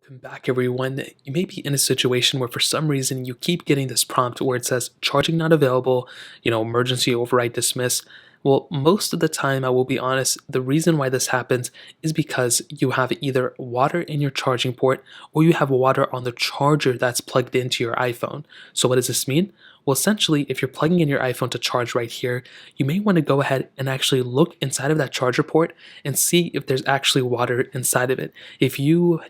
Welcome back, everyone. You may be in a situation where for some reason you keep getting this prompt where it says charging not available, emergency override dismiss. Well, most of the time, I will be honest, the reason why this happens is because you have either water in your charging port or you have water on the charger that's plugged into your iPhone. So, what does this mean? Well, essentially, if you're plugging in your iPhone to charge right here, you may want to go ahead and actually look inside of that charger port and see if there's actually water inside of it. If you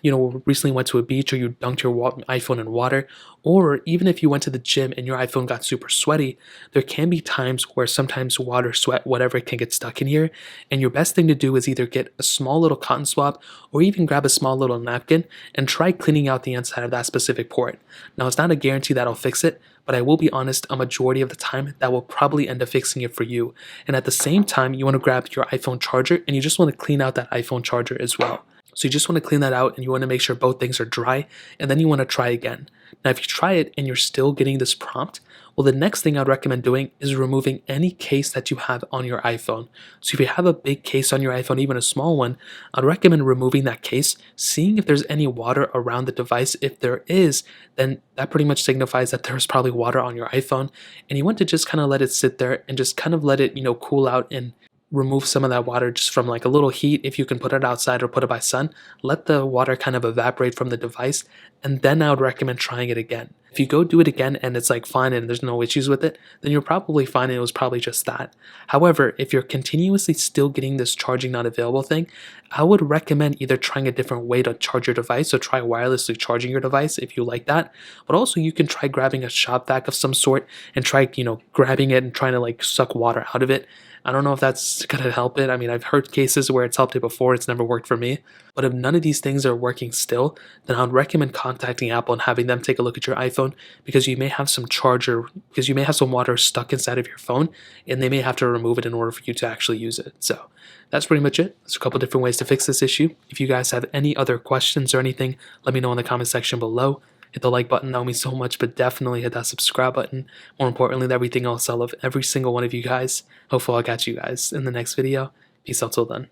recently went to a beach or you dunked your iPhone in water, or even if you went to the gym and your iPhone got super sweaty, there can be times where sometimes water, sweat, whatever can get stuck in here. And your best thing to do is either get a small little cotton swab or even grab a small little napkin and try cleaning out the inside of that specific port. Now, it's not a guarantee that'll fix it, but I will be honest, a majority of the time that will probably end up fixing it for you. And at the same time, you want to grab your iPhone charger and you just want to clean out that iPhone charger as well. So you just want to clean that out and you want to make sure both things are dry, and then you want to try again. Now, if you try it and you're still getting this prompt, well, the next thing I'd recommend doing is removing any case that you have on your iPhone. So if you have a big case on your iPhone, even a small one, I'd recommend removing that case, seeing if there's any water around the device. If there is, then that pretty much signifies that there's probably water on your iPhone, and you want to just kind of let it sit there and just kind of let it, cool out and remove some of that water just from like a little heat. If you can put it outside or put it by sun, let the water kind of evaporate from the device, and then I would recommend trying it again. If you go do it again and it's like fine and there's no issues with it, then you're probably fine and it was probably just that. However, if you're continuously still getting this charging not available thing, I would recommend either trying a different way to charge your device. So try wirelessly charging your device if you like that, but also you can try grabbing a shop vac of some sort and try grabbing it and trying to like suck water out of it. I don't know if that's gonna help it. I mean, I've heard cases where it's helped it before, it's never worked for me. But if none of these things are working still, then I would recommend contacting Apple and having them take a look at your iPhone, because you may have some water stuck inside of your phone and they may have to remove it in order for you to actually use it. So that's pretty much it. There's a couple different ways to fix this issue. If you guys have any other questions or anything, let me know in the comment section below. Hit the like button, that would mean so much, but definitely hit that subscribe button. More importantly than everything else, I love every single one of you guys. Hopefully I'll catch you guys in the next video. Peace out till then.